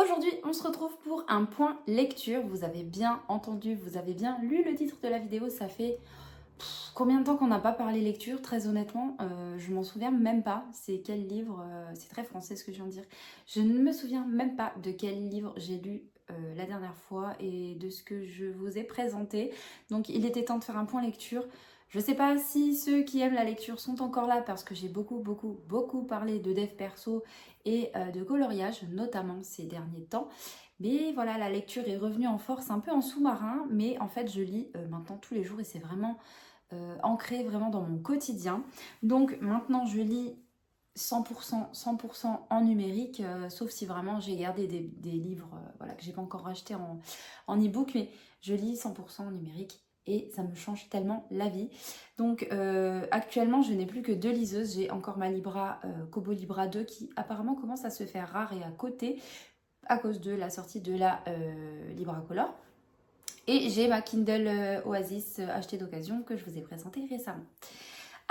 Aujourd'hui, on se retrouve pour un point lecture. Vous avez bien entendu, vous avez bien lu le titre de la vidéo. Ça fait combien de temps qu'on n'a pas parlé lecture? Très honnêtement, je m'en souviens même pas. C'est quel livre? C'est très français ce que je viens de dire. Je ne me souviens même pas de quel livre j'ai lu la dernière fois et de ce que je vous ai présenté. Donc il était temps de faire un point lecture. Je sais pas si ceux qui aiment la lecture sont encore là parce que j'ai beaucoup parlé de dev perso et de coloriage, notamment ces derniers temps. Mais voilà, la lecture est revenue en force, un peu en sous-marin, mais en fait je lis maintenant tous les jours et c'est vraiment ancré vraiment dans mon quotidien. Donc maintenant je lis 100% en numérique, sauf si vraiment j'ai gardé des livres voilà, que j'ai pas encore achetés en e-book, mais je lis 100% en numérique et ça me change tellement la vie. Donc actuellement je n'ai plus que 2 liseuses, j'ai encore ma Libra Kobo Libra 2 qui apparemment commence à se faire rare et à côté à cause de la sortie de la Libra Color. Et j'ai ma Kindle Oasis achetée d'occasion que je vous ai présentée récemment.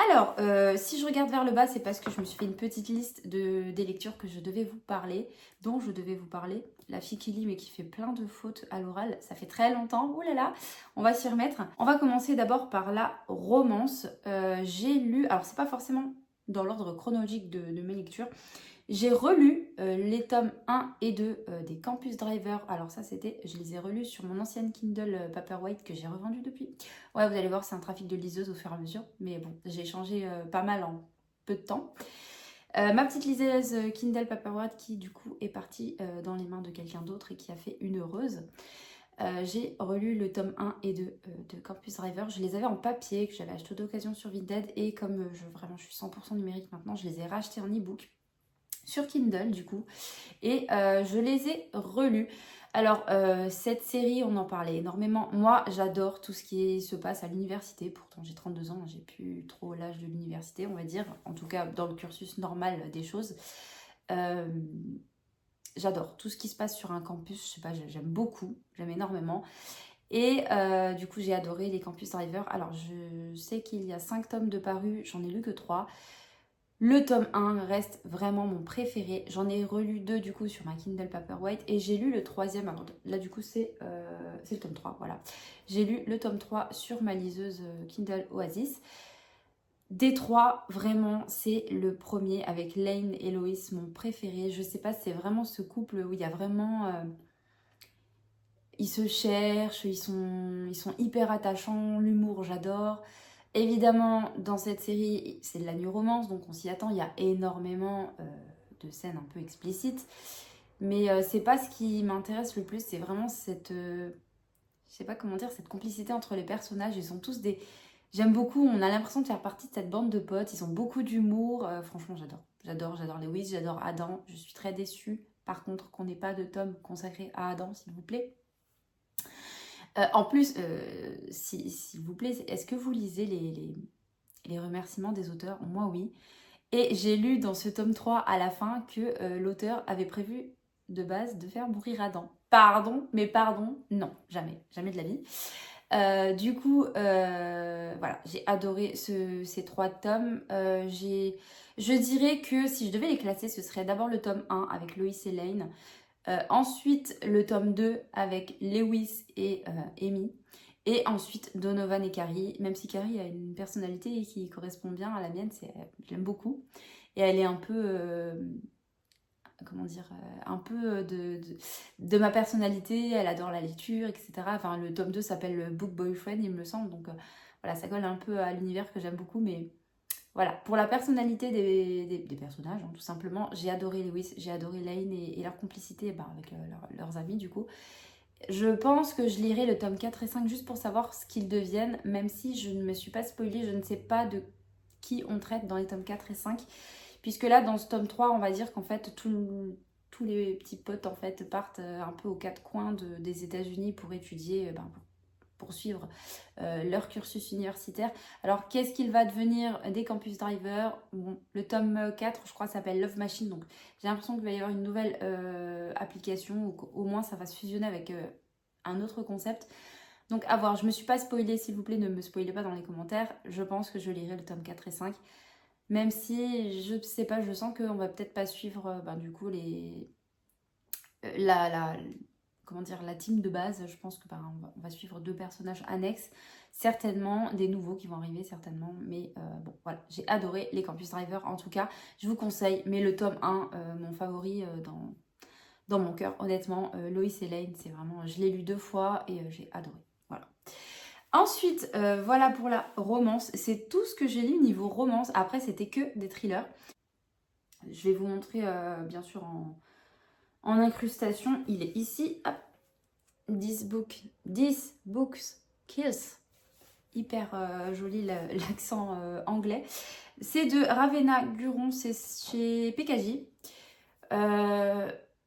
Alors, si je regarde vers le bas, c'est parce que je me suis fait une petite liste des lectures que je devais vous parler, dont je devais vous parler. La fille qui lit mais qui fait plein de fautes à l'oral, ça fait très longtemps. Ouh là là, on va s'y remettre. On va commencer d'abord par la romance. J'ai lu, alors c'est pas forcément dans l'ordre chronologique de mes lectures, j'ai relu les tomes 1 et 2 des Campus Driver. Alors ça c'était, je les ai relus sur mon ancienne Kindle Paperwhite que j'ai revendu depuis. Ouais, vous allez voir, c'est un trafic de liseuse au fur et à mesure. Mais bon, j'ai changé pas mal en peu de temps. Ma petite liseuse Kindle Paperwhite qui du coup est partie dans les mains de quelqu'un d'autre et qui a fait une heureuse. J'ai relu le tome 1 et 2 de Campus Driver. Je les avais en papier, que j'avais acheté d'occasion sur Vinted. Et comme je suis 100% numérique maintenant, je les ai rachetés en e-book sur Kindle du coup, et je les ai relus. Alors cette série, on en parlait énormément. Moi j'adore tout ce qui se passe à l'université, pourtant j'ai 32 ans, j'ai plus trop l'âge de l'université on va dire, en tout cas dans le cursus normal des choses. J'adore tout ce qui se passe sur un campus, je sais pas, j'aime beaucoup, j'aime énormément. Et du coup j'ai adoré les Campus Driver. Alors je sais qu'il y a 5 tomes de parus, j'en ai lu que 3. Le tome 1 reste vraiment mon préféré. J'en ai relu 2 du coup sur ma Kindle Paperwhite et j'ai lu le troisième. Alors là du coup c'est le tome 3, voilà. J'ai lu le tome 3 sur ma liseuse Kindle Oasis. Des 3, vraiment c'est le premier avec Lane et Loïs, mon préféré. Je sais pas, c'est vraiment ce couple où il y a vraiment... ils se cherchent, ils sont hyper attachants, l'humour j'adore. Évidemment, dans cette série, c'est de la new romance, donc on s'y attend. Il y a énormément de scènes un peu explicites. Mais c'est pas ce qui m'intéresse le plus, c'est vraiment cette... je sais pas comment dire, cette complicité entre les personnages. Ils sont tous des... J'aime beaucoup, on a l'impression de faire partie de cette bande de potes. Ils ont beaucoup d'humour. Franchement, j'adore Lewis, j'adore Adam. Je suis très déçue, par contre, qu'on n'ait pas de tome consacré à Adam, s'il vous plaît. En plus, s'il vous plaît, est-ce que vous lisez les remerciements des auteurs? Moi, oui. Et j'ai lu dans ce tome 3 à la fin que l'auteur avait prévu de base de faire mourir Adam. Pardon, mais pardon, non, jamais, jamais de la vie. Du coup, voilà, j'ai adoré ces 3 tomes. Je dirais que si je devais les classer, ce serait d'abord le tome 1 avec Loïs et Lane. Ensuite, le tome 2 avec Lewis et Amy. Et ensuite, Donovan et Carrie. Même si Carrie a une personnalité qui correspond bien à la mienne, je l'aime beaucoup. Et elle est un peu, comment dire, un peu de ma personnalité. Elle adore la lecture, etc. Enfin, le tome 2 s'appelle Book Boyfriend, il me semble. Donc voilà, ça colle un peu à l'univers que j'aime beaucoup, mais... Voilà, pour la personnalité des personnages, hein, tout simplement, j'ai adoré Lewis, j'ai adoré Lane et leur complicité avec leurs amis du coup. Je pense que je lirai le tome 4 et 5 juste pour savoir ce qu'ils deviennent, même si je ne me suis pas spoilée, je ne sais pas de qui on traite dans les tomes 4 et 5. Puisque là, dans ce tome 3, on va dire qu'en fait, tous les petits potes en fait partent un peu aux 4 coins des États-Unis pour étudier, pour poursuivre leur cursus universitaire. Alors, qu'est-ce qu'il va devenir des Campus Driver? Bon, le tome 4, je crois, s'appelle Love Machine. Donc, j'ai l'impression qu'il va y avoir une nouvelle application, ou au moins, ça va se fusionner avec un autre concept. Donc, à voir. Je ne me suis pas spoilée, s'il vous plaît, ne me spoilez pas dans les commentaires. Je pense que je lirai le tome 4 et 5. Même si, je ne sais pas, je sens qu'on va peut-être pas suivre, du coup, comment dire, la team de base. Je pense que on va suivre 2 personnages annexes, certainement des nouveaux qui vont arriver certainement, mais bon voilà, j'ai adoré les Campus Driver. En tout cas je vous conseille, mais le tome 1, mon favori dans mon cœur, honnêtement, Lois et Lane, c'est vraiment, je l'ai lu 2 fois et j'ai adoré, voilà. Ensuite, voilà pour la romance, c'est tout ce que j'ai lu niveau romance. Après c'était que des thrillers. Je vais vous montrer bien sûr en incrustation, il est ici, hop. This books kills. Hyper joli l'accent anglais. C'est de Ravenna Guron, c'est chez PKJ.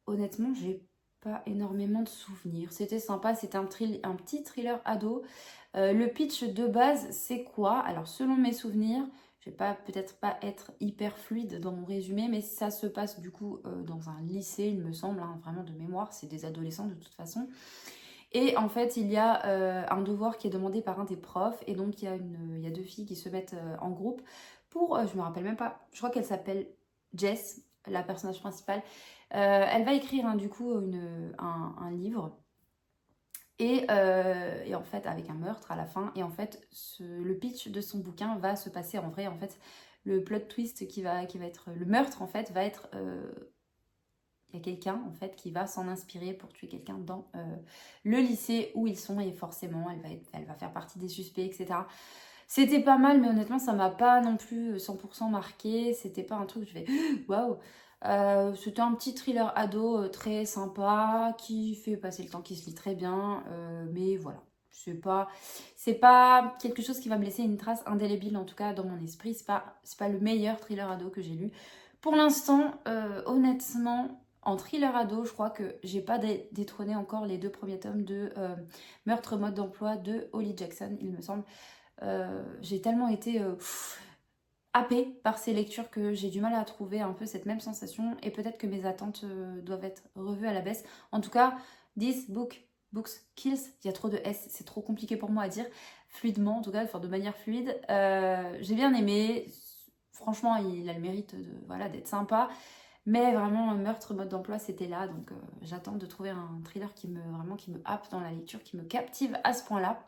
Honnêtement, j'ai pas énormément de souvenirs. C'était sympa, c'était un petit thriller ado. Le pitch de base, c'est quoi? Alors, selon mes souvenirs, je vais peut-être pas être hyper fluide dans mon résumé, mais ça se passe du coup dans un lycée, il me semble, hein, vraiment de mémoire. C'est des adolescents de toute façon. Et en fait, il y a un devoir qui est demandé par un des profs. Et donc, il y a 2 filles qui se mettent en groupe pour, je me rappelle même pas, je crois qu'elle s'appelle Jess, la personnage principale. Elle va écrire du coup un livre. Et en fait, avec un meurtre à la fin. Et en fait, le pitch de son bouquin va se passer en vrai. En fait, le plot twist qui va être le meurtre, en fait, va être... il y a quelqu'un en fait qui va s'en inspirer pour tuer quelqu'un dans le lycée où ils sont, et forcément elle va faire partie des suspects, etc. C'était pas mal, mais honnêtement ça m'a pas non plus 100% marqué. C'était pas un truc où je fais waouh. C'était un petit thriller ado très sympa qui fait passer le temps, qui se lit très bien, mais voilà, c'est pas quelque chose qui va me laisser une trace indélébile, en tout cas dans mon esprit. C'est pas le meilleur thriller ado que j'ai lu pour l'instant. Honnêtement, en thriller ado, je crois que j'ai pas détrôné encore les 2 premiers tomes de Meurtre mode d'emploi de Holly Jackson, il me semble. J'ai tellement été happée par ces lectures que j'ai du mal à trouver un peu cette même sensation, et peut-être que mes attentes doivent être revues à la baisse. En tout cas, books kills, il y a trop de S, c'est trop compliqué pour moi à dire fluidement, en tout cas, de manière fluide. J'ai bien aimé, franchement, il a le mérite d'être sympa. Mais vraiment, Meurtre mode d'emploi, c'était là. Donc j'attends de trouver un thriller qui me happe dans la lecture, qui me captive à ce point-là.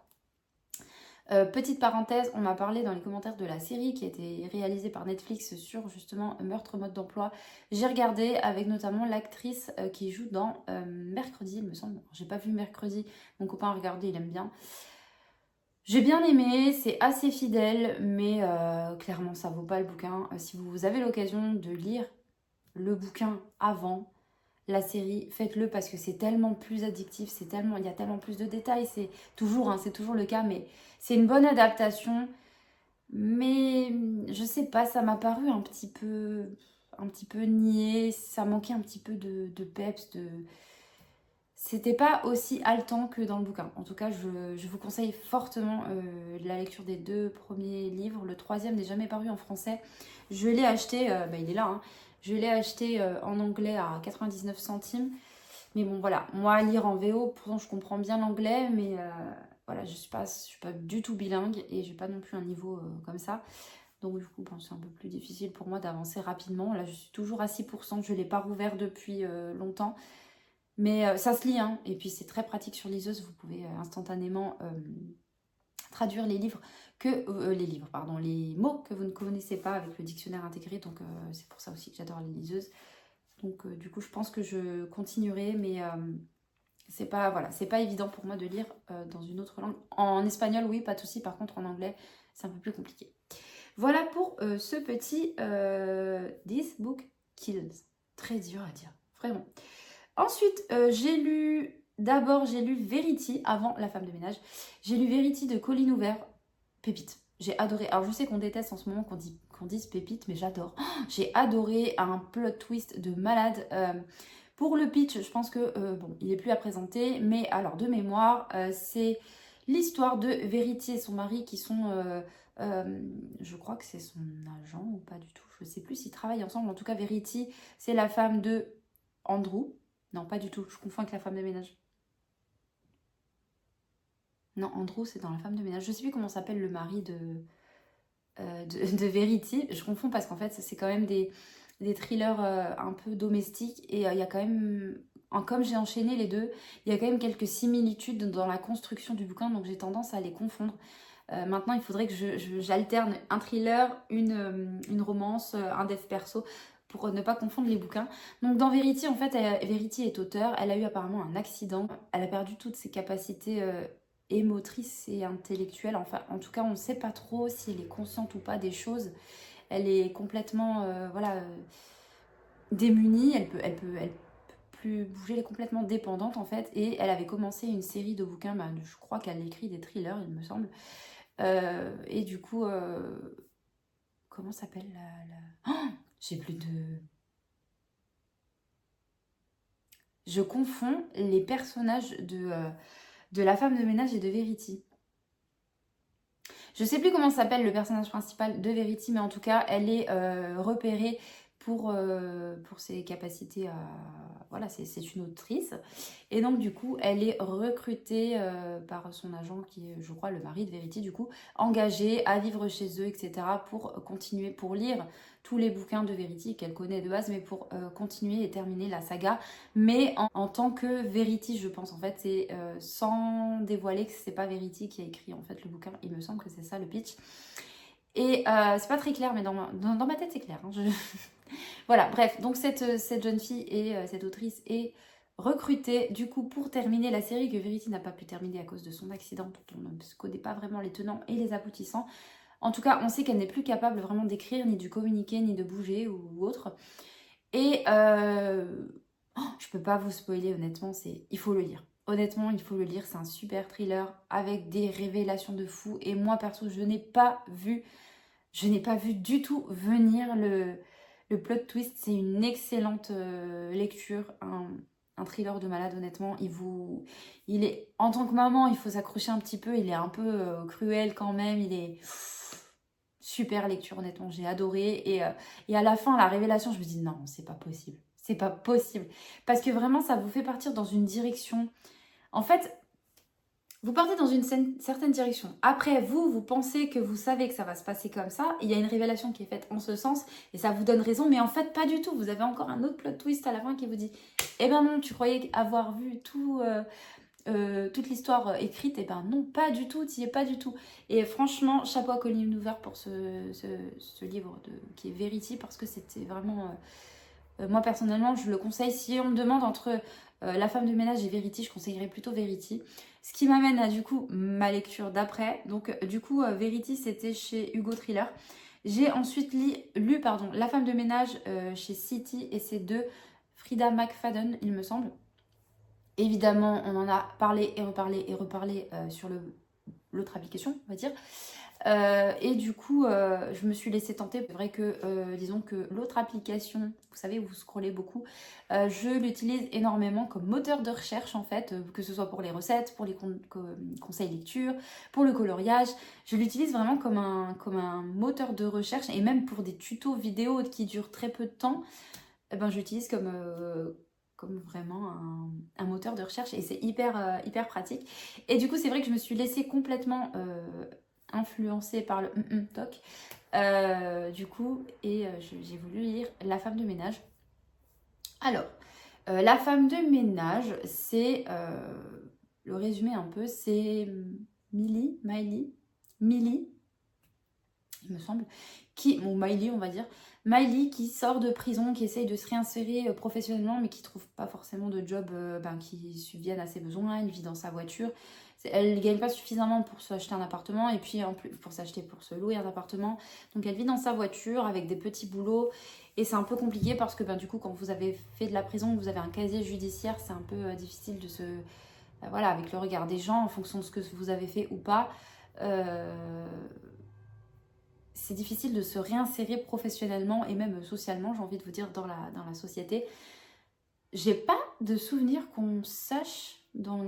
Petite parenthèse, on m'a parlé dans les commentaires de la série qui a été réalisée par Netflix sur justement Meurtre mode d'emploi. J'ai regardé avec notamment l'actrice qui joue dans Mercredi, il me semble. J'ai pas vu Mercredi, mon copain a regardé, il aime bien. J'ai bien aimé, c'est assez fidèle, mais clairement ça vaut pas le bouquin. Si vous avez l'occasion de lire le bouquin avant la série, faites-le, parce que c'est tellement plus addictif, il y a tellement plus de détails, c'est toujours le cas, mais c'est une bonne adaptation. Mais je sais pas, ça m'a paru un petit peu niais, ça manquait un petit peu de peps, c'était pas aussi haletant que dans le bouquin. En tout cas, je vous conseille fortement la lecture des 2 premiers livres. Le 3e n'est jamais paru en français. Je l'ai acheté, il est là, hein. Je l'ai acheté en anglais à 99 centimes. Mais bon, voilà, moi, lire en VO, pourtant je comprends bien l'anglais, mais voilà, je suis pas du tout bilingue, et j'ai pas non plus un niveau comme ça. Donc du coup, c'est un peu plus difficile pour moi d'avancer rapidement. Là, je suis toujours à 6%, je l'ai pas rouvert depuis longtemps. Mais ça se lit, hein. Et puis c'est très pratique sur liseuse, vous pouvez instantanément traduire les mots que vous ne connaissez pas avec le dictionnaire intégré. Donc c'est pour ça aussi que j'adore les liseuses. Donc du coup, je pense que je continuerai, mais c'est pas évident pour moi de lire dans une autre langue. En espagnol, oui, pas de souci. Par contre, en anglais, c'est un peu plus compliqué. Voilà pour ce petit This Book Kills. Très dur à dire, vraiment. Ensuite, j'ai lu Verity avant La femme de ménage. J'ai lu Verity de Colleen Hoover, pépite. J'ai adoré. Alors je sais qu'on déteste en ce moment qu'on dise pépite, mais j'adore. Oh, j'ai adoré, un plot twist de malade. Pour le pitch, je pense que il est plus à présenter, mais alors de mémoire, c'est l'histoire de Verity et son mari qui sont je crois que c'est son agent ou pas du tout. Je ne sais plus s'ils travaillent ensemble. En tout cas, Verity, c'est la femme de Andrew. Non, pas du tout. Je confonds avec La femme de ménage. Non, Andrew, c'est dans La femme de ménage. Je ne sais plus comment s'appelle le mari de Verity. Je confonds parce qu'en fait, c'est quand même des thrillers un peu domestiques. Et il y a quand même comme j'ai enchaîné les deux, il y a quand même quelques similitudes dans la construction du bouquin, donc j'ai tendance à les confondre. Maintenant, il faudrait que j'alterne un thriller, une romance, un dev perso, pour ne pas confondre les bouquins. Donc dans Verity, en fait, Verity est auteure, elle a eu apparemment un accident, elle a perdu toutes ses capacités émotrices et intellectuelles. Enfin, en tout cas, on ne sait pas trop si elle est consciente ou pas des choses. Elle est complètement, démunie, elle peut plus bouger, elle est complètement dépendante en fait. Et elle avait commencé une série de bouquins, je crois qu'elle écrit des thrillers, il me semble. Et du coup, comment s'appelle Oh, j'ai plus de... Je confonds les personnages de La femme de ménage et de Verity. Je sais plus comment s'appelle le personnage principal de Verity, mais en tout cas, elle est repérée pour ses capacités à... Voilà, c'est une autrice. Et donc, du coup, elle est recrutée par son agent, qui est, je crois, le mari de Verity, du coup, engagée à vivre chez eux, etc., pour continuer, pour lire tous les bouquins de Verity qu'elle connaît de base, mais pour continuer et terminer la saga, mais en tant que Verity, je pense, en fait, c'est sans dévoiler que c'est pas Verity qui a écrit, en fait, le bouquin. Il me semble que c'est ça, le pitch. Et c'est pas très clair, mais dans ma tête, c'est clair. Hein, voilà, bref, donc cette jeune fille et cette autrice est recrutée du coup pour terminer la série que Verity n'a pas pu terminer à cause de son accident, dont on ne connaît pas vraiment les tenants et les aboutissants. En tout cas, on sait qu'elle n'est plus capable vraiment d'écrire, ni de communiquer, ni de bouger ou autre. Et je peux pas vous spoiler, honnêtement, il faut le lire. Honnêtement, il faut le lire, c'est un super thriller avec des révélations de fou. Et moi, perso, je n'ai pas vu du tout venir le plot twist. C'est une excellente lecture, un thriller de malade, honnêtement. Il est, en tant que maman, il faut s'accrocher un petit peu. Il est un peu cruel quand même. Il est super lecture, honnêtement. J'ai adoré. Et à la fin, la révélation, je me dis non, c'est pas possible. C'est pas possible. Parce que vraiment, ça vous fait partir dans une direction. En fait, vous partez dans une certaine direction. Après, vous pensez que vous savez que ça va se passer comme ça. Il y a une révélation qui est faite en ce sens et ça vous donne raison. Mais en fait, pas du tout. Vous avez encore un autre plot twist à la fin qui vous dit « Eh ben non, tu croyais avoir vu toute l'histoire écrite. Eh ben non, pas du tout. T'y es pas du tout. » Et franchement, chapeau à Colleen Hoover pour ce livre qui est Verity parce que c'était vraiment... moi, personnellement, je le conseille. Si on me demande entre La femme de ménage et Verity, je conseillerais plutôt Verity. Ce qui m'amène à du coup ma lecture d'après. Donc du coup Verity c'était chez Hugo Thriller. J'ai ensuite lu La femme de ménage chez City et c'est de Frida McFadden il me semble. Évidemment on en a parlé et reparlé sur l'autre application on va dire. Et du coup, je me suis laissée tenter. C'est vrai que, disons que l'autre application, vous savez, où vous scrollez beaucoup, je l'utilise énormément comme moteur de recherche en fait, que ce soit pour les recettes, pour les conseils lecture, pour le coloriage. Je l'utilise vraiment comme un moteur de recherche et même pour des tutos vidéo qui durent très peu de temps, eh ben, j'utilise comme vraiment un moteur de recherche et c'est hyper pratique. Et du coup, c'est vrai que je me suis laissée complètement... influencée par le toc du coup et j'ai voulu lire La femme de ménage. Alors La femme de ménage c'est le résumé un peu c'est Millie il me semble ou Miley on va dire Miley qui sort de prison, qui essaye de se réinsérer professionnellement mais qui trouve pas forcément de job qui subvienne à ses besoins. Elle vit dans sa voiture. Elle ne gagne pas suffisamment pour s'acheter un appartement et puis en plus pour se louer un appartement. Donc elle vit dans sa voiture avec des petits boulots et c'est un peu compliqué parce que du coup quand vous avez fait de la prison, vous avez un casier judiciaire, c'est un peu difficile de se... voilà, avec le regard des gens en fonction de ce que vous avez fait ou pas. C'est difficile de se réinsérer professionnellement et même socialement, j'ai envie de vous dire, dans la société. J'ai pas de souvenir qu'on sache dans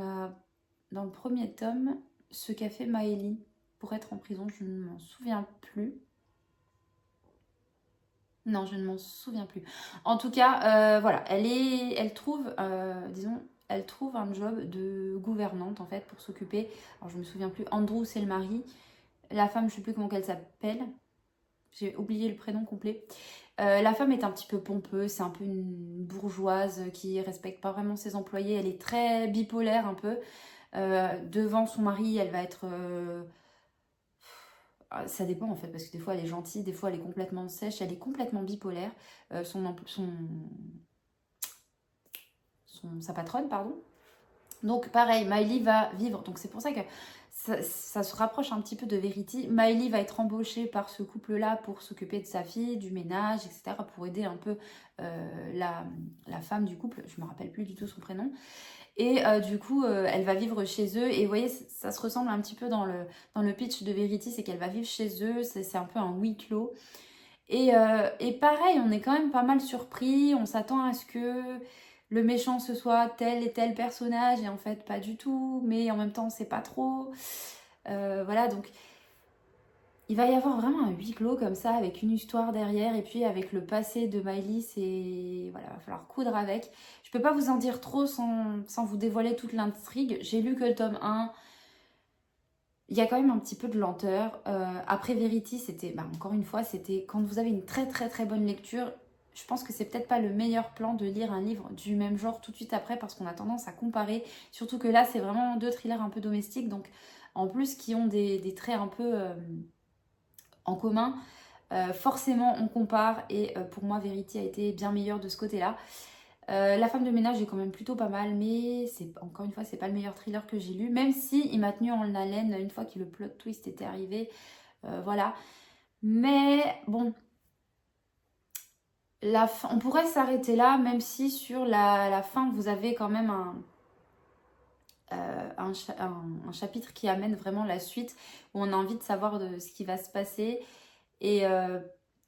le premier tome ce qu'a fait Maëlie pour être en prison. Je ne m'en souviens plus. Non, je ne m'en souviens plus. En tout cas, voilà, elle trouve un job de gouvernante en fait pour s'occuper. Alors je me souviens plus. Andrew c'est le mari. La femme, je sais plus comment elle s'appelle. j'ai oublié le prénom complet. La femme est un petit peu pompeuse, c'est un peu une bourgeoise qui respecte pas vraiment ses employés. Elle est très bipolaire un peu. Devant son mari, elle va être... ça dépend en fait, parce que des fois elle est gentille, des fois elle est complètement sèche, elle est complètement bipolaire. Sa patronne, pardon. Donc pareil, Miley va vivre, donc c'est pour ça que ça se rapproche un petit peu de Verity. Miley va être embauchée par ce couple-là pour s'occuper de sa fille, du ménage, etc. Pour aider un peu la femme du couple, je me rappelle plus du tout son prénom. Et du coup, elle va vivre chez eux. Et vous voyez, ça se ressemble un petit peu dans le pitch de Verity, c'est qu'elle va vivre chez eux, c'est un peu un huis clos. Et pareil, on est quand même pas mal surpris, on s'attend à ce que le méchant ce soit tel et tel personnage, et en fait pas du tout, mais en même temps on sait pas trop. Voilà, donc il va y avoir vraiment un huis clos comme ça, avec une histoire derrière, et puis avec le passé de Miley, c'est... Voilà, il va falloir coudre avec. Je peux pas vous en dire trop sans vous dévoiler toute l'intrigue. J'ai lu que le tome 1. Il y a quand même un petit peu de lenteur. Après Verity, c'était, encore une fois, c'était quand vous avez une très très très bonne lecture. Je pense que c'est peut-être pas le meilleur plan de lire un livre du même genre tout de suite après parce qu'on a tendance à comparer. Surtout que là, c'est vraiment deux thrillers un peu domestiques, donc en plus qui ont des traits un peu en commun. Forcément, on compare et pour moi, Verity a été bien meilleure de ce côté-là. La femme de ménage est quand même plutôt pas mal, mais encore une fois, c'est pas le meilleur thriller que j'ai lu, même si il m'a tenu en haleine une fois que le plot twist était arrivé. Voilà. Mais bon, on pourrait s'arrêter là, même si sur la fin, vous avez quand même un chapitre qui amène vraiment la suite, où on a envie de savoir de ce qui va se passer. Et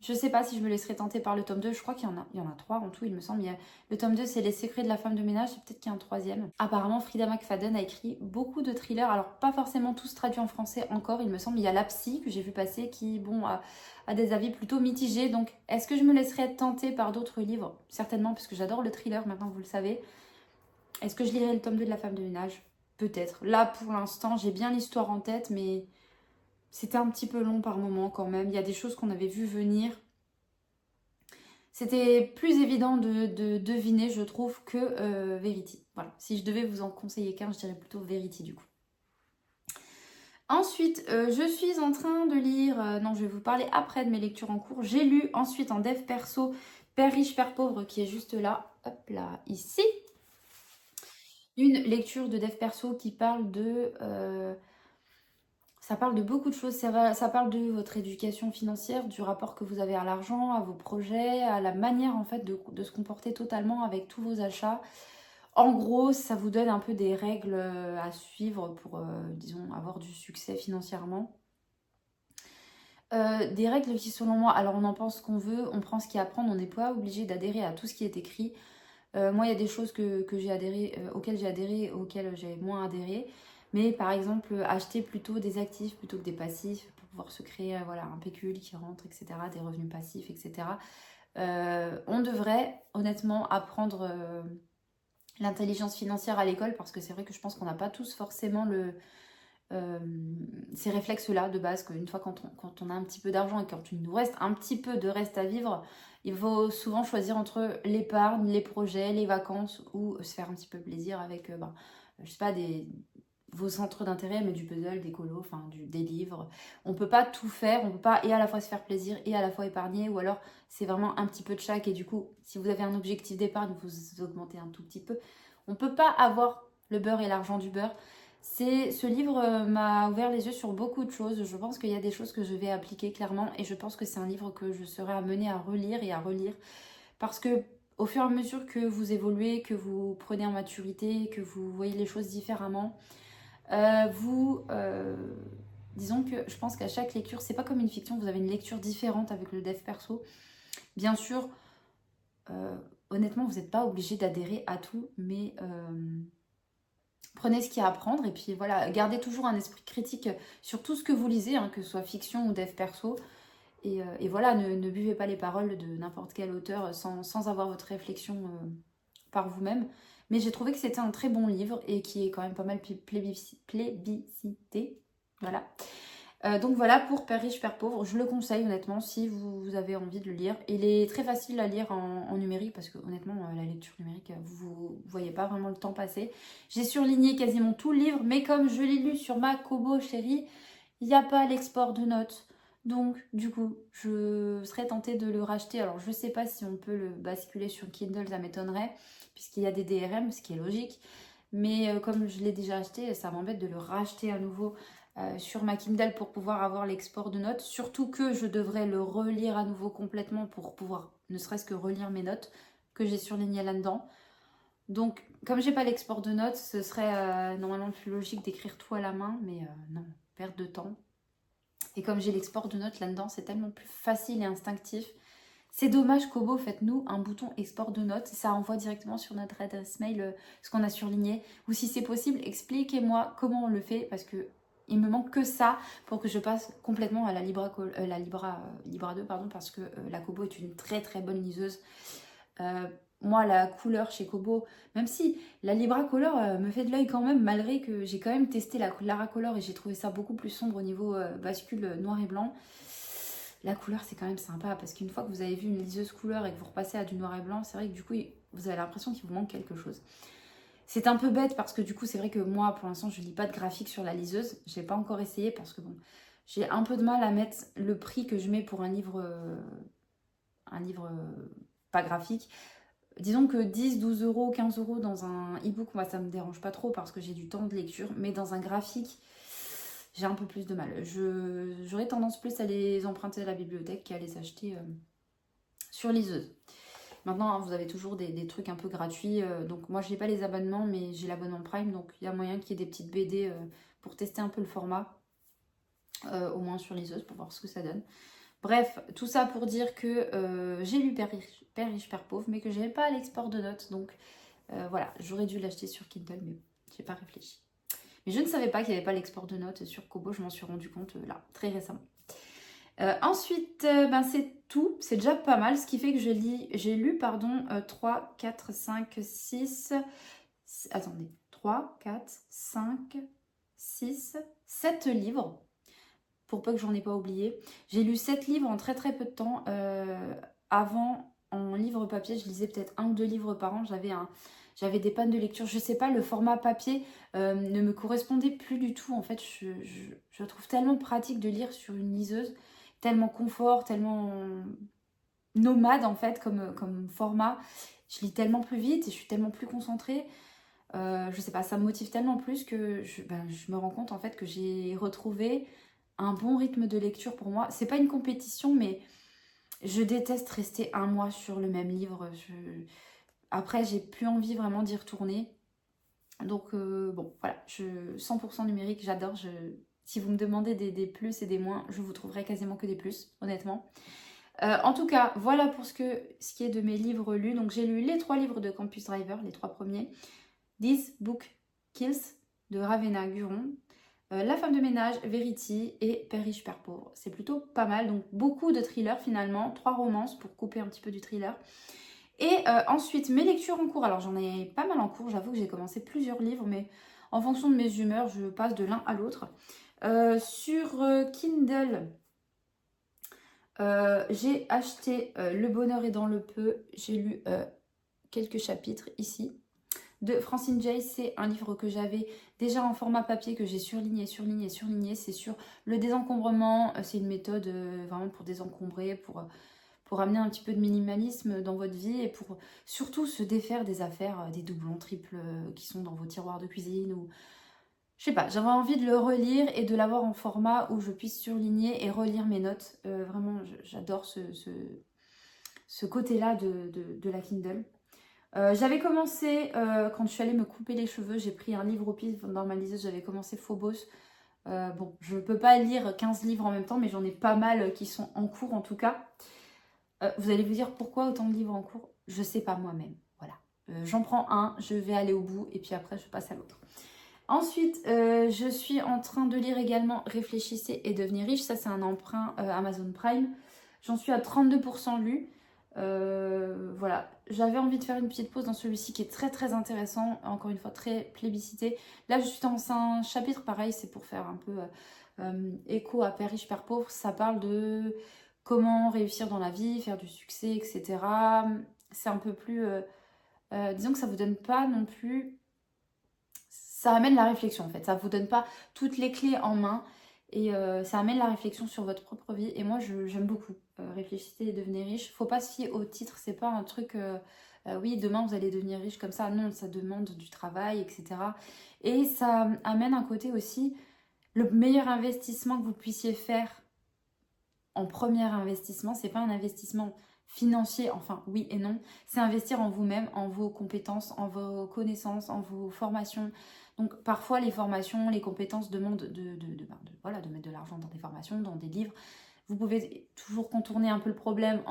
je sais pas si je me laisserai tenter par le tome 2. Je crois qu'il y en a 3 en tout, il me semble. Le tome 2, c'est Les secrets de la femme de ménage. Et peut-être qu'il y a un troisième. Apparemment, Frida McFadden a écrit beaucoup de thrillers. Alors, pas forcément tous traduits en français encore, il me semble. Il y a La Psy que j'ai vu passer qui, bon, a des avis plutôt mitigés. Donc, est-ce que je me laisserai être tentée par d'autres livres? Certainement, parce que j'adore le thriller, maintenant vous le savez. Est-ce que je lirai le tome 2 de la femme de ménage? Peut-être. Là, pour l'instant, j'ai bien l'histoire en tête, mais... C'était un petit peu long par moment quand même. Il y a des choses qu'on avait vu venir. C'était plus évident de deviner, je trouve, que Verity. Voilà. Si je devais vous en conseiller qu'un, je dirais plutôt Verity du coup. Ensuite, je suis en train de lire... non, je vais vous parler après de mes lectures en cours. J'ai lu ensuite en dev perso Père riche, Père pauvre qui est juste là. Hop là, ici. Une lecture de dev perso qui parle de... ça parle de beaucoup de choses, ça parle de votre éducation financière, du rapport que vous avez à l'argent, à vos projets, à la manière en fait de se comporter totalement avec tous vos achats. En gros, ça vous donne un peu des règles à suivre pour, disons, avoir du succès financièrement. Des règles qui selon moi, alors on en pense ce qu'on veut, on prend ce qu'il y a à prendre, on n'est pas obligé d'adhérer à tout ce qui est écrit. Moi, il y a des choses que j'ai adhéré, auxquelles j'ai adhéré, auxquelles j'ai moins adhéré. Mais par exemple, acheter plutôt des actifs plutôt que des passifs pour pouvoir se créer voilà, un pécule qui rentre, etc., des revenus passifs, etc. On devrait honnêtement apprendre l'intelligence financière à l'école parce que c'est vrai que je pense qu'on n'a pas tous forcément ces réflexes-là de base, qu'une fois quand on a un petit peu d'argent et quand il nous reste un petit peu de reste à vivre, il faut souvent choisir entre l'épargne, les projets, les vacances ou se faire un petit peu plaisir avec, je sais pas, vos centres d'intérêt, mais du puzzle, des colos, enfin des livres. On peut pas tout faire, on peut pas et à la fois se faire plaisir et à la fois épargner, ou alors c'est vraiment un petit peu de chaque et du coup, si vous avez un objectif d'épargne, vous augmentez un tout petit peu. On peut pas avoir le beurre et l'argent du beurre. Ce livre m'a ouvert les yeux sur beaucoup de choses. Je pense qu'il y a des choses que je vais appliquer clairement et je pense que c'est un livre que je serai amenée à relire et à relire parce que au fur et à mesure que vous évoluez, que vous prenez en maturité, que vous voyez les choses différemment, disons que je pense qu'à chaque lecture, c'est pas comme une fiction, vous avez une lecture différente avec le dev perso. Bien sûr, honnêtement, vous n'êtes pas obligé d'adhérer à tout, mais prenez ce qu'il y a à prendre et puis voilà, gardez toujours un esprit critique sur tout ce que vous lisez, hein, que ce soit fiction ou dev perso. Et voilà, ne buvez pas les paroles de n'importe quel auteur sans avoir votre réflexion par vous-même. Mais j'ai trouvé que c'était un très bon livre et qui est quand même pas mal plébiscité. Voilà. Donc voilà pour Père riche, Père pauvre. Je le conseille honnêtement si vous avez envie de le lire. Il est très facile à lire en numérique parce que honnêtement la lecture numérique, vous ne voyez pas vraiment le temps passer. J'ai surligné quasiment tout le livre, mais comme je l'ai lu sur ma Kobo chérie, il n'y a pas l'export de notes. Donc du coup, je serais tentée de le racheter. Alors je ne sais pas si on peut le basculer sur Kindle, ça m'étonnerait, puisqu'il y a des DRM, ce qui est logique. Mais comme je l'ai déjà acheté, ça m'embête de le racheter à nouveau sur ma Kindle pour pouvoir avoir l'export de notes. Surtout que je devrais le relire à nouveau complètement pour pouvoir ne serait-ce que relire mes notes que j'ai surlignées là-dedans. Donc, comme j'ai pas l'export de notes, ce serait normalement plus logique d'écrire tout à la main, mais non, perte de temps. Et comme j'ai l'export de notes là-dedans, c'est tellement plus facile et instinctif. C'est dommage, Kobo, faites-nous un bouton export de notes. Ça envoie directement sur notre adresse mail ce qu'on a surligné. Ou si c'est possible, expliquez-moi comment on le fait parce que il me manque que ça pour que je passe complètement à la Libra 2 pardon, parce que la Kobo est une très très bonne liseuse. Moi, la couleur chez Kobo, même si la Libra Color me fait de l'œil quand même, malgré que j'ai quand même testé la Lara Color et j'ai trouvé ça beaucoup plus sombre au niveau bascule noir et blanc. La couleur, c'est quand même sympa parce qu'une fois que vous avez vu une liseuse couleur et que vous repassez à du noir et blanc, c'est vrai que du coup, vous avez l'impression qu'il vous manque quelque chose. C'est un peu bête parce que du coup, c'est vrai que moi, pour l'instant, je ne lis pas de graphique sur la liseuse. Je n'ai pas encore essayé parce que bon, j'ai un peu de mal à mettre le prix que je mets pour un livre pas graphique. Disons que 10, 12 euros, 15 euros dans un e-book, moi, ça ne me dérange pas trop parce que j'ai du temps de lecture. Mais dans un graphique, j'ai un peu plus de mal. J'aurais tendance plus à les emprunter à la bibliothèque qu'à les acheter sur liseuse. Maintenant, hein, vous avez toujours des trucs un peu gratuits. Donc moi, je n'ai pas les abonnements, mais j'ai l'abonnement Prime. Donc il y a moyen qu'il y ait des petites BD pour tester un peu le format. Au moins sur liseuse pour voir ce que ça donne. Bref, tout ça pour dire que j'ai lu Père riche, Père pauvre, mais que je n'avais pas l'export de notes. Donc voilà, j'aurais dû l'acheter sur Kindle, mais j'ai pas réfléchi. Mais je ne savais pas qu'il n'y avait pas l'export de notes sur Kobo, je m'en suis rendu compte là, très récemment. Ensuite, c'est tout, c'est déjà pas mal, ce qui fait que j'ai lu 3, 4, 5, 6, attendez, 3, 4, 5, 6, 7 livres, pour peu que j'en ai pas oublié. J'ai lu 7 livres en très très peu de temps. Avant, en livre papier, je lisais peut-être 1 ou 2 livres par an, j'avais des pannes de lecture, je sais pas, le format papier ne me correspondait plus du tout. En fait, je trouve tellement pratique de lire sur une liseuse, tellement confort, tellement nomade en fait comme format. Je lis tellement plus vite et je suis tellement plus concentrée. Je sais pas, ça me motive tellement plus que je me rends compte en fait que j'ai retrouvé un bon rythme de lecture pour moi. C'est pas une compétition, mais je déteste rester un mois sur le même livre. Après, j'ai plus envie vraiment d'y retourner. Donc bon, voilà, 100% numérique, j'adore. Si vous me demandez des plus et des moins, je vous trouverai quasiment que des plus, honnêtement. En tout cas, voilà pour ce qui est de mes livres lus. Donc j'ai lu les 3 livres de Campus Driver, les 3 premiers. This Book Kills de Ravenna Guron. La femme de ménage, Verity et Père riche, Père pauvre. C'est plutôt pas mal. Donc beaucoup de thrillers finalement. 3 romances pour couper un petit peu du thriller. Et ensuite, mes lectures en cours. Alors, j'en ai pas mal en cours. J'avoue que j'ai commencé plusieurs livres, mais en fonction de mes humeurs, je passe de l'un à l'autre. Sur Kindle, j'ai acheté Le bonheur est dans le peu. J'ai lu quelques chapitres ici. De Francine Jay, c'est un livre que j'avais déjà en format papier, que j'ai surligné. C'est sur le désencombrement. C'est une méthode vraiment pour désencombrer, pour amener un petit peu de minimalisme dans votre vie et pour surtout se défaire des affaires, des doublons, triples qui sont dans vos tiroirs de cuisine ou... Je sais pas, j'avais envie de le relire et de l'avoir en format où je puisse surligner et relire mes notes. Vraiment, j'adore ce côté-là de la Kindle. J'avais commencé, quand je suis allée me couper les cheveux, j'ai pris un livre au pif dans ma liseuse, j'avais commencé Phobos. Bon, je ne peux pas lire 15 livres en même temps, mais j'en ai pas mal qui sont en cours en tout cas. Vous allez vous dire pourquoi autant de livres en cours? Je sais pas moi-même, voilà. J'en prends un, je vais aller au bout et puis après je passe à l'autre. Ensuite, je suis en train de lire également Réfléchissez et devenez riche. Ça c'est un emprunt Amazon Prime. J'en suis à 32% lu. Voilà, j'avais envie de faire une petite pause dans celui-ci qui est très très intéressant, encore une fois très plébiscité. Là je suis dans un chapitre pareil, c'est pour faire un peu écho à Père riche, Père pauvre. Ça parle de comment réussir dans la vie, faire du succès, etc. C'est un peu plus... disons que ça vous donne pas non plus... Ça amène la réflexion en fait, ça vous donne pas toutes les clés en main et ça amène la réflexion sur votre propre vie. Et moi j'aime beaucoup réfléchissez et devenez riche. Faut pas se fier au titre, c'est pas un truc oui demain vous allez devenir riche comme ça. Non, ça demande du travail, etc. Et ça amène un côté aussi, le meilleur investissement que vous puissiez faire en premier investissement, c'est pas un investissement financier, enfin oui et non, c'est investir en vous-même, en vos compétences, en vos connaissances, en vos formations. Donc parfois les formations, les compétences demandent voilà, de mettre de l'argent dans des formations, dans des livres. Vous pouvez toujours contourner un peu le problème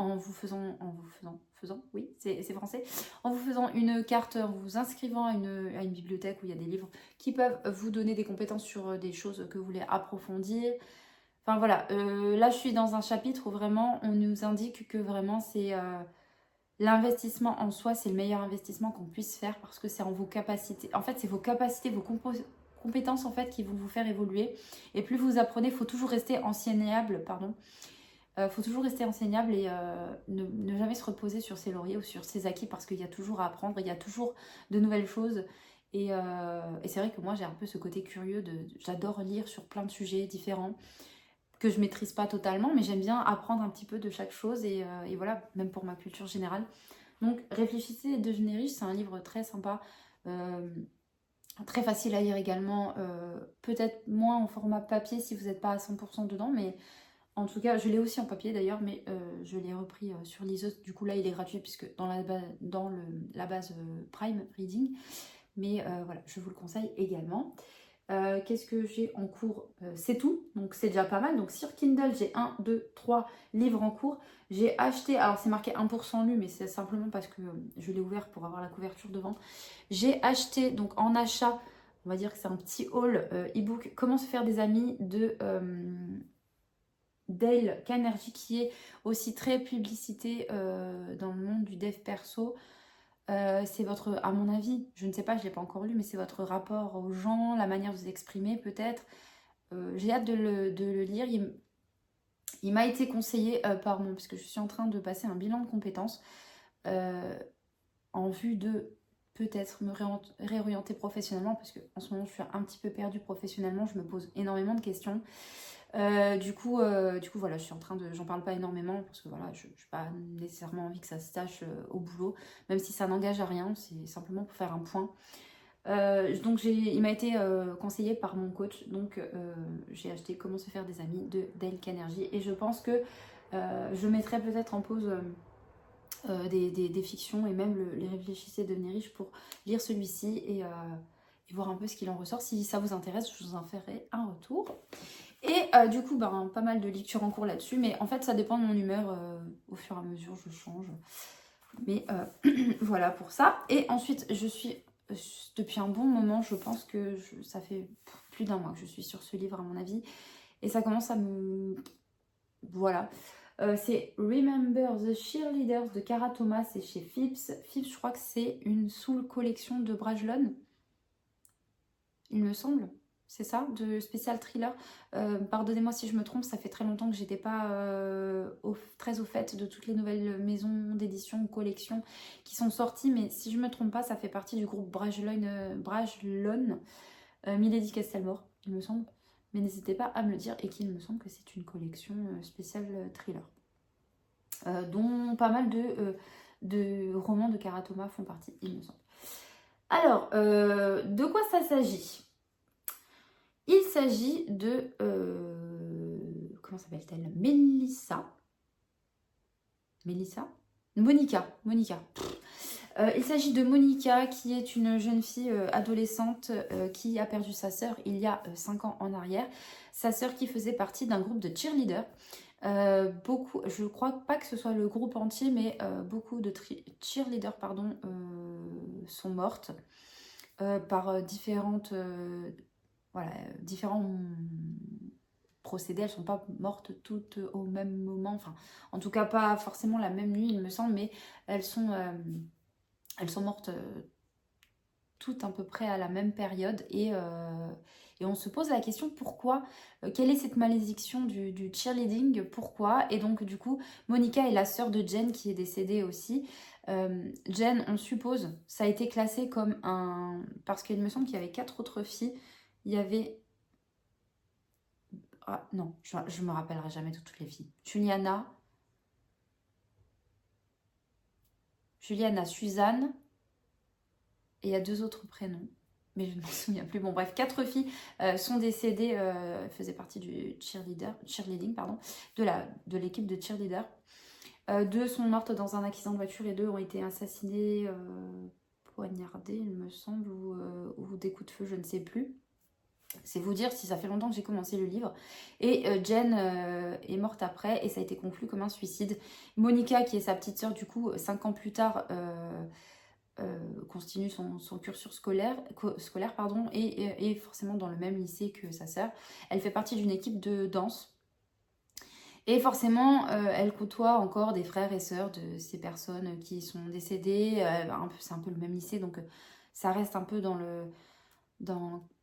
oui, c'est français, en vous faisant une carte, en vous inscrivant à une bibliothèque où il y a des livres qui peuvent vous donner des compétences sur des choses que vous voulez approfondir. Enfin voilà, là je suis dans un chapitre où vraiment on nous indique que vraiment c'est l'investissement en soi, c'est le meilleur investissement qu'on puisse faire parce que c'est en vos capacités. En fait, c'est vos capacités, vos compétences en fait qui vont vous faire évoluer. Et plus vous apprenez, il faut toujours rester enseignable, pardon. Faut toujours rester enseignable et ne jamais se reposer sur ses lauriers ou sur ses acquis parce qu'il y a toujours à apprendre, il y a toujours de nouvelles choses. Et c'est vrai que moi j'ai un peu ce côté curieux j'adore lire sur plein de sujets différents que je maîtrise pas totalement, mais j'aime bien apprendre un petit peu de chaque chose et voilà, même pour ma culture générale. Donc Réfléchissez et devenez riche, c'est un livre très sympa, très facile à lire également, peut-être moins en format papier si vous n'êtes pas à 100% dedans, mais en tout cas, je l'ai aussi en papier d'ailleurs, mais je l'ai repris sur liseuse. Du coup là, il est gratuit puisque dans la base Prime Reading, mais voilà, je vous le conseille également. Qu'est-ce que j'ai en cours? C'est tout, donc c'est déjà pas mal. Donc sur Kindle, j'ai 1, 2, 3 livres en cours. J'ai acheté, alors c'est marqué 1% lu, mais c'est simplement parce que je l'ai ouvert pour avoir la couverture devant. J'ai acheté, donc en achat, on va dire que c'est un petit haul e-book, Comment se faire des amis de Dale Carnegie, qui est aussi très publicité dans le monde du dev perso. C'est votre, à mon avis, je ne sais pas, je ne l'ai pas encore lu, mais c'est votre rapport aux gens, la manière de vous exprimer peut-être. J'ai hâte de le lire. Il m'a été conseillé par parce que je suis en train de passer un bilan de compétences en vue de peut-être me réorienter professionnellement, parce qu'en ce moment je suis un petit peu perdue professionnellement, je me pose énormément de questions. Du coup, voilà, j'en parle pas énormément parce que voilà, je n'ai pas nécessairement envie que ça se tâche au boulot, même si ça n'engage à rien, c'est simplement pour faire un point. Donc il m'a été conseillé par mon coach, donc j'ai acheté Comment se faire des amis de Dale Carnegie et je pense que je mettrai peut-être en pause des fictions et même les Réfléchissez et devenez riche pour lire celui-ci et voir un peu ce qu'il en ressort. Si ça vous intéresse, je vous en ferai un retour. Et du coup, pas mal de lectures en cours là-dessus, mais en fait, ça dépend de mon humeur. Au fur et à mesure, je change. Mais voilà pour ça. Et ensuite, je suis, depuis un bon moment, je pense que ça fait plus d'un mois que je suis sur ce livre, à mon avis. Et ça commence à me... Voilà. C'est Remember the Cheerleaders de Cara Thomas, c'est chez Phipps. Phipps, je crois que c'est une sous-collection de Brajlon, il me semble. C'est ça, de spécial thriller. Pardonnez-moi si je me trompe, ça fait très longtemps que j'étais pas très au fait de toutes les nouvelles maisons d'édition ou collections qui sont sorties, mais si je me trompe pas, ça fait partie du groupe Brajlon, Milady Castelmore, il me semble. Mais n'hésitez pas à me le dire, et qu'il me semble que c'est une collection spéciale thriller. Dont pas mal de romans de Cara Thomas font partie, il me semble. Alors, de quoi ça s'agit ? Il s'agit de... comment s'appelle-t-elle ? Monica. Il s'agit de Monica, qui est une jeune fille adolescente qui a perdu sa sœur il y a 5 ans en arrière. Sa sœur qui faisait partie d'un groupe de cheerleaders. Je ne crois pas que ce soit le groupe entier, mais beaucoup de cheerleaders sont mortes par différents procédé, elles sont pas mortes toutes au même moment, enfin en tout cas pas forcément la même nuit il me semble, mais elles sont mortes toutes à peu près à la même période et on se pose la question pourquoi, quelle est cette malédiction du cheerleading, pourquoi? Et donc du coup Monica est la sœur de Jen qui est décédée aussi. Jen, on suppose, ça a été classé comme un... Parce qu'il me semble qu'il y avait 4 autres filles. Il y avait... Ah non, je me rappellerai jamais de toutes les filles. Juliana, Suzanne, et il y a 2 autres prénoms. Mais je ne m'en souviens plus. Bon bref, 4 filles sont décédées, faisaient partie du cheerleading, pardon, de l'équipe de cheerleader. 2 sont mortes dans un accident de voiture et 2 ont été assassinées, poignardées, il me semble, ou des coups de feu, je ne sais plus. C'est vous dire si ça fait longtemps que j'ai commencé le livre. Et Jen est morte après et ça a été conclu comme un suicide. Monica, qui est sa petite sœur, du coup, 5 ans plus tard, continue son cursus scolaire pardon, et forcément dans le même lycée que sa sœur. Elle fait partie d'une équipe de danse. Et forcément, elle côtoie encore des frères et sœurs de ces personnes qui sont décédées. C'est un peu le même lycée, donc ça reste un peu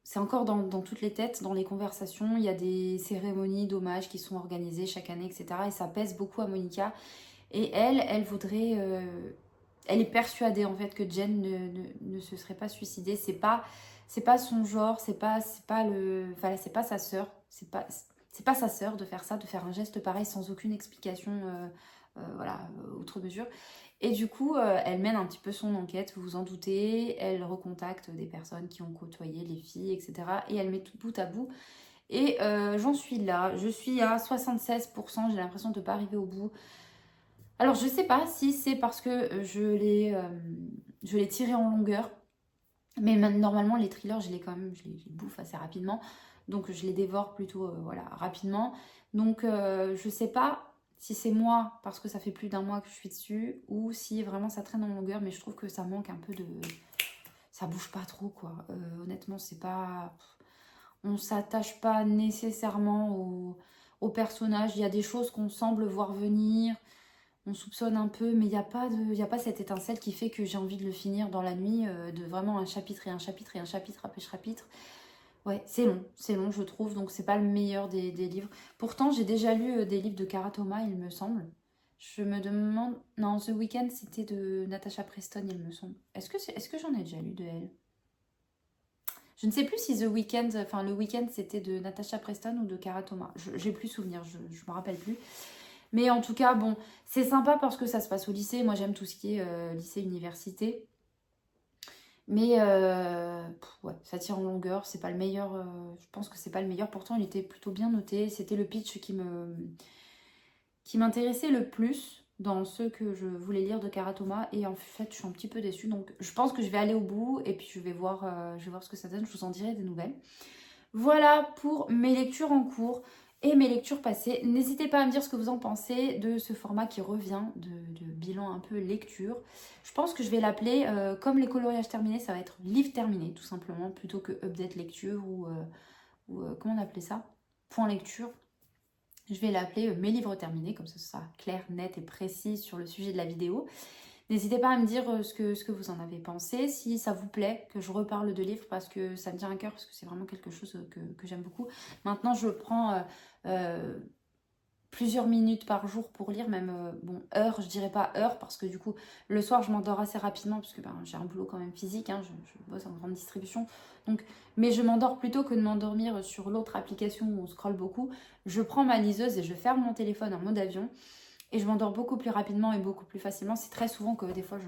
c'est encore dans toutes les têtes, dans les conversations. Il y a des cérémonies d'hommage qui sont organisées chaque année, etc. Et ça pèse beaucoup à Monica. Et elle voudrait... elle est persuadée en fait que Jen ne se serait pas suicidée. C'est pas son genre, c'est pas sa sœur. C'est pas sa sœur de faire ça, de faire un geste pareil sans aucune explication, outre mesure. Et du coup, elle mène un petit peu son enquête, vous vous en doutez. Elle recontacte des personnes qui ont côtoyé les filles, etc. Et elle met tout bout à bout. Et j'en suis là. Je suis à 76%. J'ai l'impression de ne pas arriver au bout. Alors, je sais pas si c'est parce que je l'ai tiré en longueur. Mais normalement, les thrillers, je les bouffe assez rapidement. Donc, je les dévore plutôt rapidement. Donc, je sais pas si c'est moi, parce que ça fait plus d'1 mois que je suis dessus, ou si vraiment ça traîne en longueur, mais je trouve que ça manque un peu de... Ça bouge pas trop, quoi. Honnêtement, c'est pas... On s'attache pas nécessairement au personnage. Il y a des choses qu'on semble voir venir, on soupçonne un peu, mais il n'y a pas cette étincelle qui fait que j'ai envie de le finir dans la nuit, de vraiment un chapitre et un chapitre et un chapitre après chapitre. Ouais, c'est long je trouve, donc c'est pas le meilleur des livres. Pourtant, j'ai déjà lu des livres de Cara Thomas, il me semble. Je me demande... Non, The Weeknd, c'était de Natasha Preston, il me semble. Est-ce que j'en ai déjà lu de elle? Je ne sais plus si le Weeknd, c'était de Natasha Preston ou de Cara Thomas. J'ai plus souvenir, je me rappelle plus. Mais en tout cas, bon, c'est sympa parce que ça se passe au lycée. Moi, j'aime tout ce qui est lycée-université. Mais ouais, ça tire en longueur, c'est pas le meilleur, je pense que c'est pas le meilleur, pourtant il était plutôt bien noté, c'était le pitch qui m'intéressait le plus dans ceux que je voulais lire de Cara Thomas, et en fait je suis un petit peu déçue, donc je pense que je vais aller au bout, et puis je vais voir ce que ça donne, je vous en dirai des nouvelles. Voilà pour mes lectures en cours et mes lectures passées. N'hésitez pas à me dire ce que vous en pensez de ce format qui revient, de bilan un peu lecture. Je pense que je vais l'appeler, comme les coloriages terminés, ça va être livre terminé tout simplement, plutôt que update lecture ou comment on appelait ça? Point lecture. Je vais l'appeler mes livres terminés, comme ça ce sera clair, net et précis sur le sujet de la vidéo. N'hésitez pas à me dire ce que vous en avez pensé, si ça vous plaît que je reparle de livres, parce que ça me tient à cœur, parce que c'est vraiment quelque chose que j'aime beaucoup. Maintenant, je prends plusieurs minutes par jour pour lire, même heure, je dirais pas heure, parce que du coup, le soir, je m'endors assez rapidement, parce que j'ai un boulot quand même physique, hein, je bosse en grande distribution, donc, mais je m'endors plutôt que de m'endormir sur l'autre application où on scrolle beaucoup. Je prends ma liseuse et je ferme mon téléphone en mode avion. Et je m'endors beaucoup plus rapidement et beaucoup plus facilement. C'est très souvent que des fois,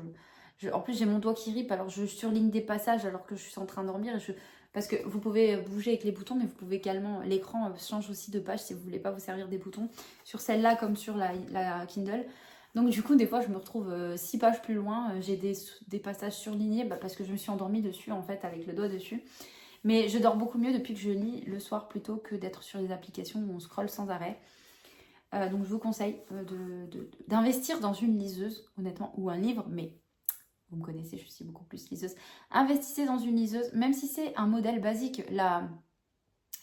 en plus, j'ai mon doigt qui rip, alors je surligne des passages alors que je suis en train de dormir. Parce que vous pouvez bouger avec les boutons, mais vous pouvez également... L'écran change aussi de page si vous ne voulez pas vous servir des boutons. Sur celle-là, comme sur la Kindle. Donc du coup, des fois, je me retrouve 6 pages plus loin. J'ai des passages surlignés parce que je me suis endormie dessus, en fait, avec le doigt dessus. Mais je dors beaucoup mieux depuis que je lis le soir plutôt que d'être sur les applications où on scrolle sans arrêt. Donc je vous conseille d'investir dans une liseuse, honnêtement, ou un livre, mais vous me connaissez, je suis beaucoup plus liseuse. Investissez dans une liseuse, même si c'est un modèle basique, la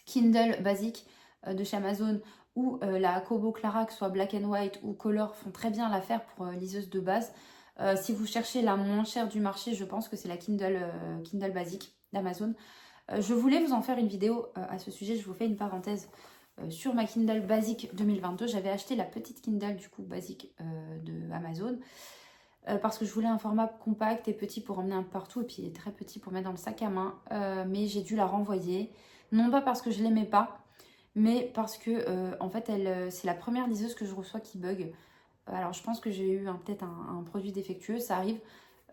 Kindle basique, de chez Amazon ou la Kobo Clara, que ce soit Black and White ou Color, font très bien l'affaire pour liseuse de base. Si vous cherchez la moins chère du marché, je pense que c'est la Kindle basique d'Amazon. Je voulais vous en faire une vidéo à ce sujet, je vous fais une parenthèse. Sur ma Kindle basique 2022, j'avais acheté la petite Kindle du coup basique de Amazon parce que je voulais un format compact et petit pour emmener un peu partout et puis très petit pour mettre dans le sac à main, mais j'ai dû la renvoyer, non pas parce que je l'aimais pas, mais parce que en fait c'est la première liseuse que je reçois qui bug. Alors je pense que j'ai eu peut-être un produit défectueux, ça arrive.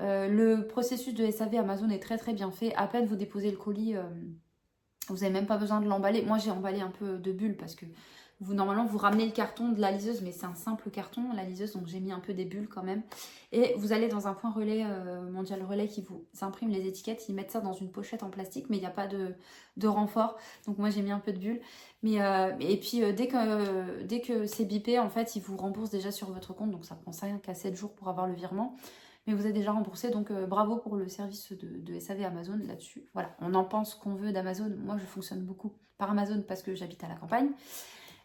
Le processus de SAV Amazon est très très bien fait. À peine vous déposez le colis, vous n'avez même pas besoin de l'emballer. Moi j'ai emballé un peu de bulles parce que normalement vous ramenez le carton de la liseuse, mais c'est un simple carton la liseuse, donc j'ai mis un peu des bulles quand même. Et vous allez dans un point relais, Mondial Relais, qui vous imprime les étiquettes, ils mettent ça dans une pochette en plastique, mais il n'y a pas de renfort. Donc moi j'ai mis un peu de bulles. Et puis dès que c'est bipé, en fait, ils vous remboursent déjà sur votre compte, donc ça prend 5 à 7 jours pour avoir le virement. Mais vous êtes déjà remboursé, donc bravo pour le service de SAV Amazon là-dessus. Voilà, on en pense qu'on veut d'Amazon. Moi je fonctionne beaucoup par Amazon parce que j'habite à la campagne.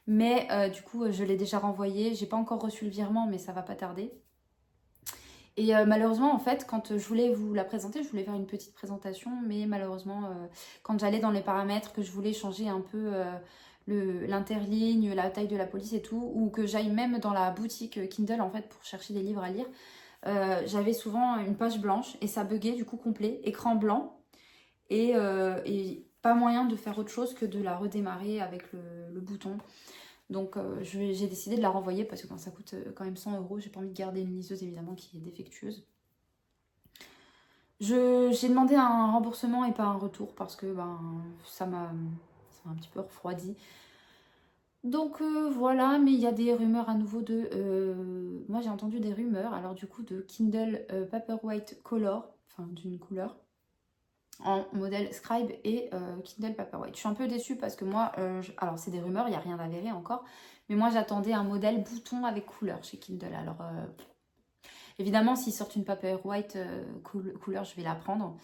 Mais du coup, je l'ai déjà renvoyé. J'ai pas encore reçu le virement, mais ça va pas tarder. Et malheureusement, en fait, quand je voulais vous la présenter, je voulais faire une petite présentation. Mais malheureusement, quand j'allais dans les paramètres, que je voulais changer un peu l'interligne, la taille de la police et tout, ou que j'aille même dans la boutique Kindle, en fait, pour chercher des livres à lire, j'avais souvent une page blanche et ça buguait du coup complet, écran blanc. Et pas moyen de faire autre chose que de la redémarrer avec le bouton. Donc j'ai décidé de la renvoyer parce que quand ça coûte quand même 100 €, j'ai pas envie de garder une liseuse évidemment qui est défectueuse. J'ai demandé un remboursement et pas un retour parce que ça m'a un petit peu refroidi. Donc voilà, mais il y a des rumeurs à nouveau moi j'ai entendu des rumeurs, alors du coup de Kindle Paperwhite Color, enfin d'une couleur, en modèle Scribe et Kindle Paperwhite. Je suis un peu déçue parce que moi, alors c'est des rumeurs, il n'y a rien d'avéré encore, mais moi j'attendais un modèle bouton avec couleur chez Kindle. Alors évidemment, s'ils sortent une Paperwhite couleur, je vais la prendre.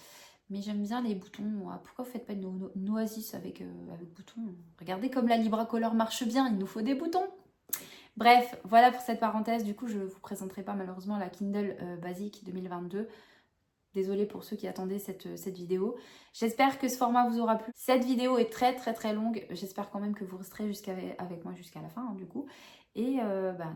Mais j'aime bien les boutons. Pourquoi vous faites pas une Oasis avec bouton? Regardez comme la Libracolor marche bien, il nous faut des boutons. Bref, voilà pour cette parenthèse. Du coup, je ne vous présenterai pas malheureusement la Kindle basique 2022. Désolée pour ceux qui attendaient cette vidéo. J'espère que ce format vous aura plu. Cette vidéo est très très très longue. J'espère quand même que vous resterez avec moi jusqu'à la fin du coup. Et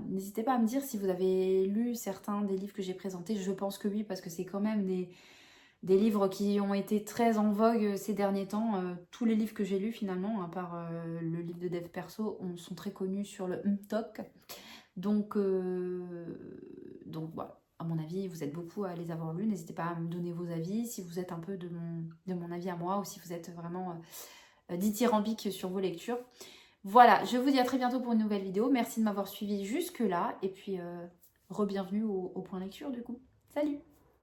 n'hésitez pas à me dire si vous avez lu certains des livres que j'ai présentés. Je pense que oui, parce que c'est quand même des livres qui ont été très en vogue ces derniers temps. Tous les livres que j'ai lus finalement, à part le livre de dev perso, sont très connus sur le Umtok. Donc voilà. À mon avis, vous êtes beaucoup à les avoir lus. N'hésitez pas à me donner vos avis, si vous êtes un peu de mon avis à moi, ou si vous êtes vraiment dithyrambique sur vos lectures. Voilà, je vous dis à très bientôt pour une nouvelle vidéo. Merci de m'avoir suivi jusque-là. Et puis, re-bienvenue au point lecture du coup. Salut!